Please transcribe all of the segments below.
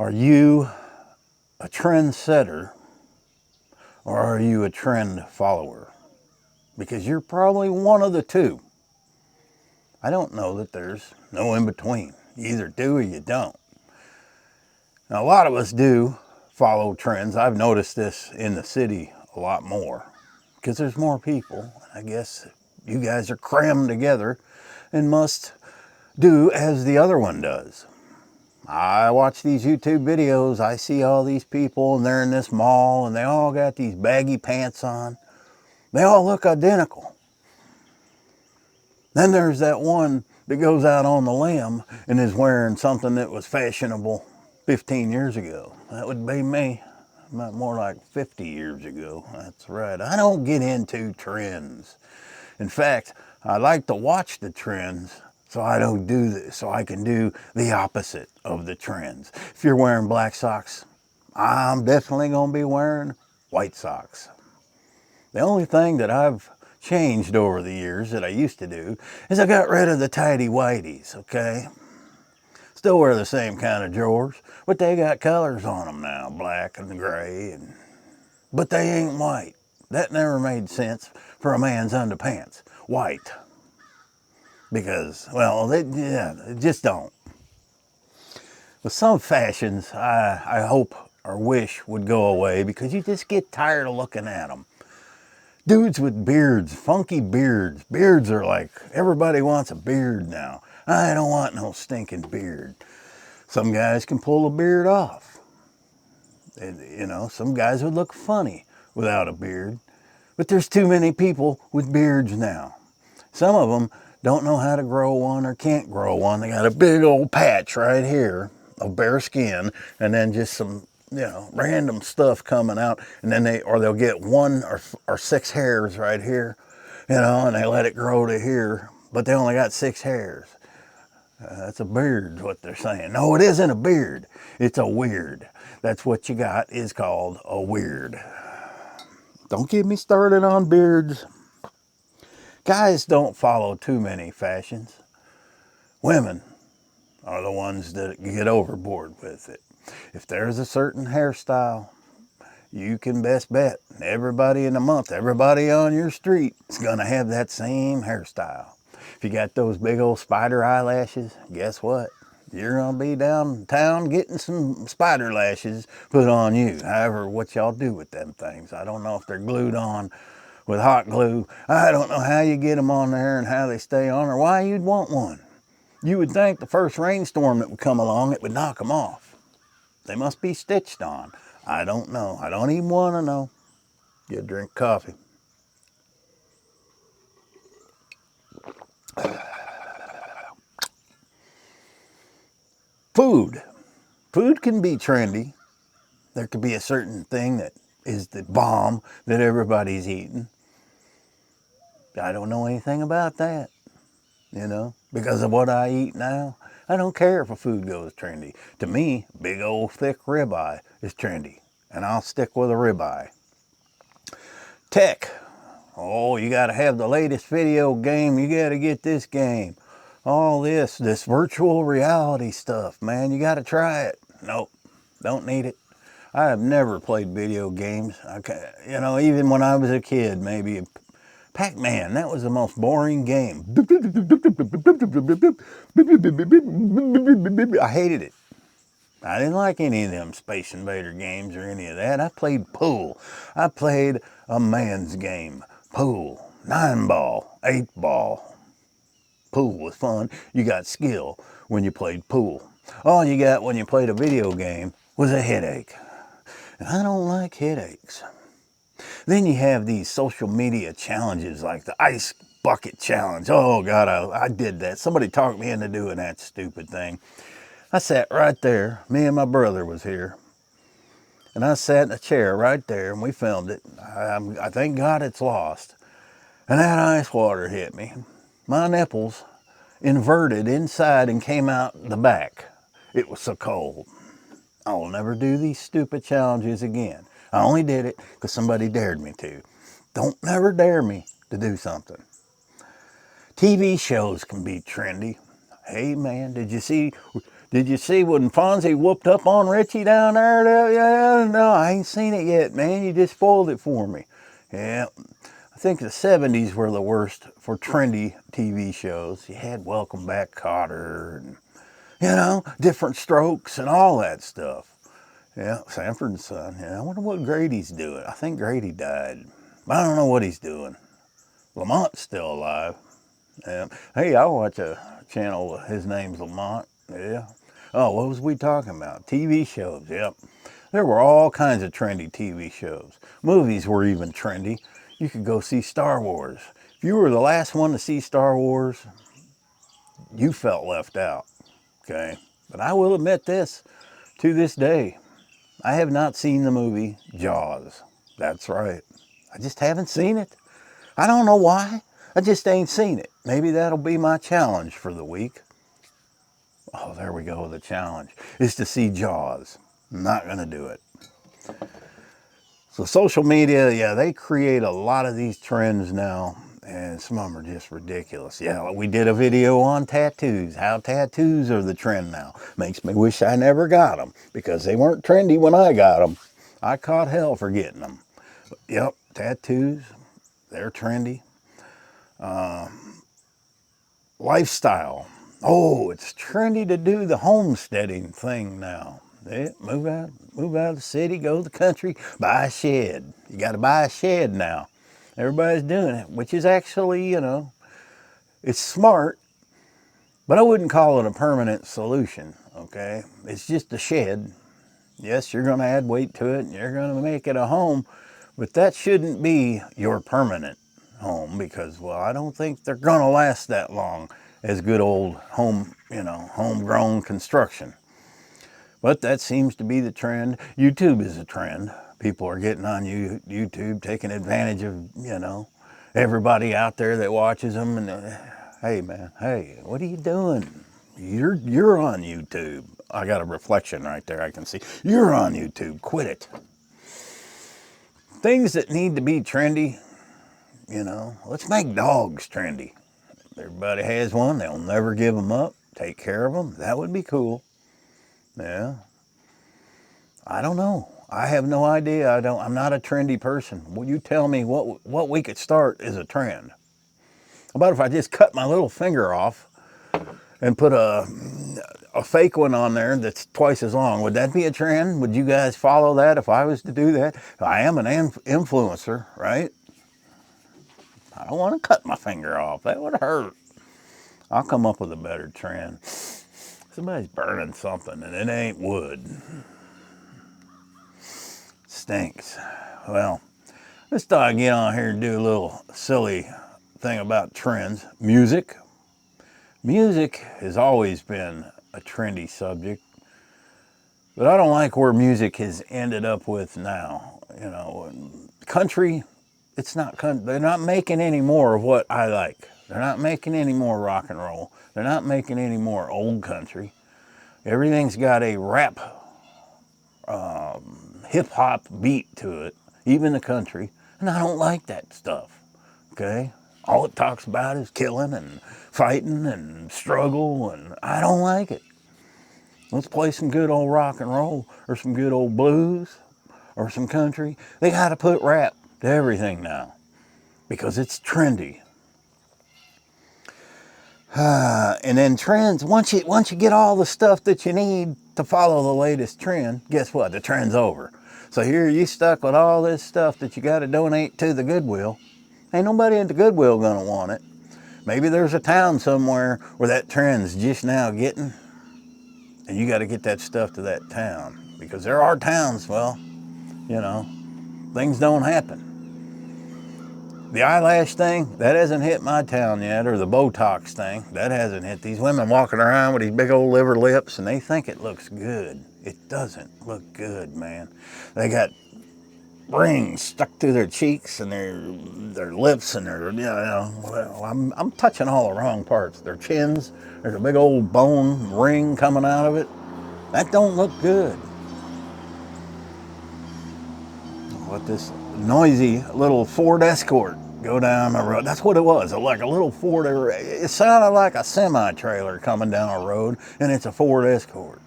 Are you a trendsetter or are you a trend follower? Because you're probably one of the two. I don't know that there's no in between. You either do or you don't. Now, a lot of us do follow trends. I've noticed this in the city a lot more because there's more people. I guess you guys are crammed together and must do as the other one does. I watch these YouTube videos, I see all these people and they're in this mall and they all got these baggy pants on. They all look identical. Then there's that one that goes out on the limb and is wearing something that was fashionable 15 years ago. That would be me. More like 50 years ago. That's right. I don't get into trends. In fact, I like to watch the trends so I don't do this, so I can do the opposite of the trends. If you're wearing black socks, I'm definitely going to be wearing white socks. The only thing that I've changed over the years that I used to do is I got rid of the tidy whities, okay? Still wear the same kind of drawers, but they got colors on them now, black and gray, but they ain't white. That never made sense for a man's underpants. White. Because, well, they just don't. With some fashions, I hope or wish would go away because you just get tired of looking at them. Dudes with beards, funky beards. Beards are like, everybody wants a beard now. I don't want no stinking beard. Some guys can pull a beard off. And, you know, some guys would look funny without a beard. But there's too many people with beards now. Some of them don't know how to grow one or can't grow one. They got a big old patch right here of bare skin and then just some, you know, random stuff coming out, and then they'll get one or six hairs right here, you know, and they let it grow to here, but they only got 6 hairs. That's a beard, is what they're saying. No, it isn't a beard. It's a weird. That's what you got is called a weird. Don't get me started on beards. Guys don't follow too many fashions. Women are the ones that get overboard with it. If there's a certain hairstyle, you can best bet everybody in the month, everybody on your street is going to have that same hairstyle. If you got those big old spider eyelashes, guess what? You're going to be downtown getting some spider lashes put on you. However, what y'all do with them things, I don't know if they're glued on with hot glue. I don't know how you get them on there and how they stay on or why you'd want one. You would think the first rainstorm that would come along, it would knock them off. They must be stitched on. I don't know. I don't even want to know. Get a drink of coffee. Food. Food can be trendy. There could be a certain thing that is the bomb that everybody's eating. I don't know anything about that, you know, because of what I eat now. I don't care if a food goes trendy. To me, big old thick ribeye is trendy, and I'll stick with a ribeye. Tech. Oh, you got to have the latest video game. You got to get this game. All this virtual reality stuff, man. You got to try it. Nope, don't need it. I have never played video games. You know, even when I was a kid, maybe Pac-Man, that was the most boring game. I hated it. I didn't like any of them Space Invader games or any of that. I played pool. I played a man's game. Pool. 9-ball, 8-ball. Pool was fun. You got skill when you played pool. All you got when you played a video game was a headache. And I don't like headaches. Then you have these social media challenges like the ice bucket challenge. Oh God, I did that. Somebody talked me into doing that stupid thing. I sat right there. Me and my brother was here. And I sat in a chair right there and we filmed it. I thank God it's lost. And that ice water hit me. My nipples inverted inside and came out the back. It was so cold. I will never do these stupid challenges again. I only did it because somebody dared me to. Don't never dare me to do something. TV shows can be trendy. Hey man, did you see Did you see when Fonzie whooped up on Richie down there? Yeah, no, I ain't seen it yet, man. You just spoiled it for me. Yeah, I think the 70s were the worst for trendy TV shows. You had Welcome Back, Kotter, and, Different Strokes and all that stuff. Yeah, Sanford and Son. Yeah, I wonder what Grady's doing. I think Grady died. I don't know what he's doing. Lamont's still alive. Yeah. Hey, I watch a channel. His name's Lamont. Yeah. Oh, what was we talking about? TV shows. Yep. There were all kinds of trendy TV shows. Movies were even trendy. You could go see Star Wars. If you were the last one to see Star Wars, you felt left out. Okay. But I will admit this, to this day, I have not seen the movie Jaws. That's right. I just haven't seen it. I don't know why. I just ain't seen it. Maybe that'll be my challenge for the week. Oh, there we go. The challenge is to see Jaws. I'm not going to do it. So social media, yeah, they create a lot of these trends now, and some of them are just ridiculous. Yeah, we did a video on tattoos, how tattoos are the trend now. Makes me wish I never got them, because they weren't trendy when I got them. I caught hell for getting them. But, yep, tattoos, they're trendy. Lifestyle. Oh, it's trendy to do the homesteading thing now. Yeah, move out of the city, go to the country, buy a shed. You got to buy a shed now. Everybody's doing it, which is actually, it's smart, but I wouldn't call it a permanent solution, okay? It's just a shed. Yes, you're going to add weight to it, and you're going to make it a home, but that shouldn't be your permanent home because, well, I don't think they're going to last that long as good old homegrown construction. But that seems to be the trend. YouTube is a trend. People are getting on YouTube, taking advantage of, everybody out there that watches them. And hey, man, hey, what are you doing? You're on YouTube. I got a reflection right there. I can see you're on YouTube. Quit it. Things that need to be trendy, let's make dogs trendy. Everybody has one. They'll never give them up. Take care of them. That would be cool. Yeah. I don't know. I have no idea. I'm not a trendy person. Will you tell me what we could start as a trend? How about if I just cut my little finger off and put a fake one on there that's twice as long? Would that be a trend? Would you guys follow that if I was to do that? I am an influencer, right? I don't want to cut my finger off. That would hurt. I'll come up with a better trend. Somebody's burning something and it ain't wood. Stinks. Well, let's thought I'd get on here and do a little silly thing about trends. Music. Music has always been a trendy subject, but I don't like where music has ended up with now. Country, they're not making any more of what I like. They're not making any more rock and roll. They're not making any more old country. Everything's got a rap, hip-hop beat to it, even the country, and I don't like that stuff, okay? All it talks about is killing and fighting and struggle, and I don't like it. Let's play some good old rock and roll, or some good old blues, or some country. They gotta put rap to everything now, because it's trendy. And then trends, once you get all the stuff that you need to follow the latest trend, guess what? The trend's over. So here you stuck with all this stuff that you got to donate to the Goodwill. Ain't nobody at the Goodwill gonna want it. Maybe there's a town somewhere where that trend's just now getting, and you got to get that stuff to that town. Because there are towns, well, things don't happen. The eyelash thing, that hasn't hit my town yet, or the Botox thing, that hasn't hit. These women walking around with these big old liver lips, and they think it looks good. It doesn't look good, man. They got rings stuck to their cheeks and their lips and well, I'm touching all the wrong parts. Their chins, there's a big old bone ring coming out of it. That don't look good. What this noisy little Ford Escort go down the road. That's what it was, like a little Ford. It sounded like a semi-trailer coming down a road, and it's a Ford Escort.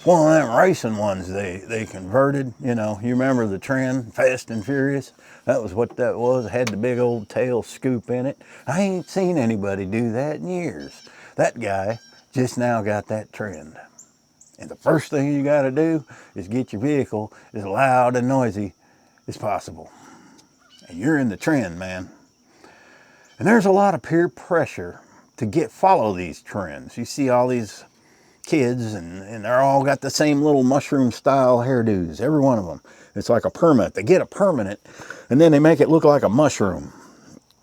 One of them racing ones they converted. You know, you remember the trend, Fast and Furious? That was what that was. It had the big old tail scoop in it. I ain't seen anybody do that in years. That guy just now got that trend. And the first thing you got to do is get your vehicle as loud and noisy as possible. And you're in the trend, man. And there's a lot of peer pressure to follow these trends. You see all these kids and they're all got the same little mushroom style hairdos, every one of them. It's like a permanent. They get a permanent and then they make it look like a mushroom.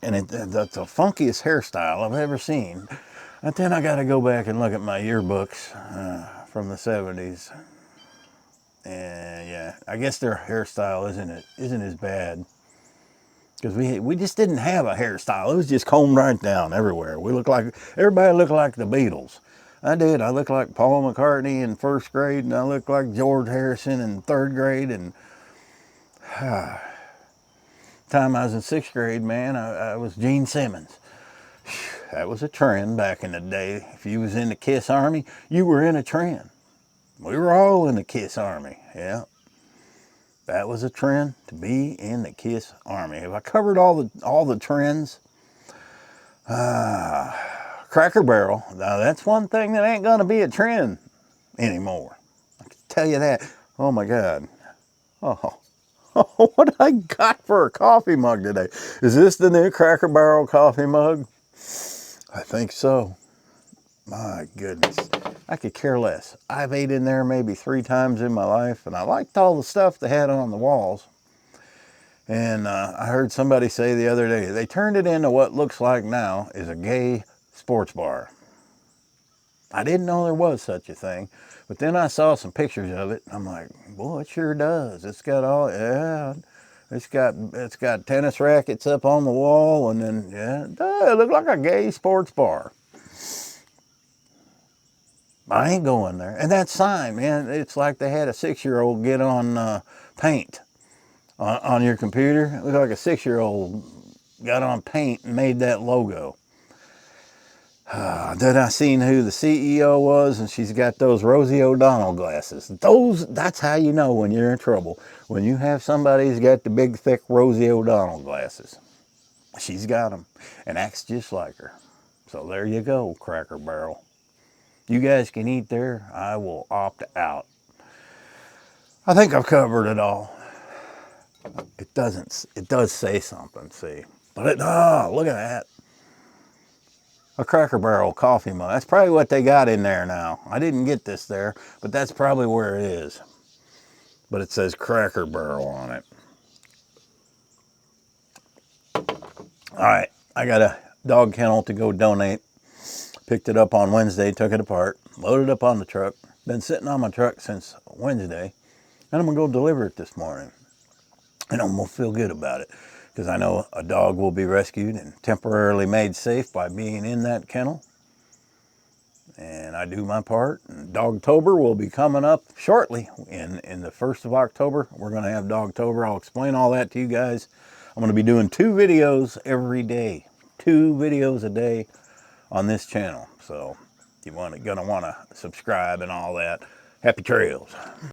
And that's the funkiest hairstyle I've ever seen. But then I got to go back and look at my yearbooks from the 70s. And yeah, I guess their hairstyle isn't as bad. Because we just didn't have a hairstyle. It was just combed right down everywhere. Everybody looked like the Beatles. I did. I looked like Paul McCartney in first grade, and I looked like George Harrison in third grade. And time I was in sixth grade, man, I was Gene Simmons. That was a trend back in the day. If you was in the Kiss Army, you were in a trend. We were all in the Kiss Army, yeah. That was a trend, to be in the Kiss Army. Have I covered all the trends? Cracker Barrel. Now that's one thing that ain't gonna be a trend anymore. I can tell you that. Oh my God. Oh, what I got for a coffee mug today? Is this the new Cracker Barrel coffee mug? I think so. My goodness. I could care less. I've ate in there maybe 3 times in my life, and I liked all the stuff they had on the walls. And I heard somebody say the other day, they turned it into what looks like now is a gay sports bar. I didn't know there was such a thing, but then I saw some pictures of it. And I'm like, boy, it sure does. It's got all, yeah, it's got tennis rackets up on the wall, and then, yeah, it does. It looked like a gay sports bar. I ain't going there. And that sign, man, it's like they had a 6-year-old get on paint on your computer. It looked like a 6-year-old got on paint and made that logo. Then I seen who the CEO was, and she's got those Rosie O'Donnell glasses. That's how you know when you're in trouble. When you have somebody who's got the big, thick Rosie O'Donnell glasses. She's got them and acts just like her. So there you go, Cracker Barrel. You guys can eat there. I will opt out. I think I've covered it all. It does say something, see. But look at that. A Cracker Barrel coffee mug. That's probably what they got in there now. I didn't get this there, but that's probably where it is. But it says Cracker Barrel on it. All right, I got a dog kennel to go donate. Picked it up on Wednesday, took it apart, loaded it up on the truck. Been sitting on my truck since Wednesday, and I'm gonna go deliver it this morning. And I'm gonna feel good about it, because I know a dog will be rescued and temporarily made safe by being in that kennel. And I do my part. And Dogtober will be coming up shortly. In the 1st of October, we're gonna have Dogtober. I'll explain all that to you guys. I'm gonna be doing 2 videos every day. 2 videos a day on this channel. So you're gonna wanna subscribe and all that. Happy trails.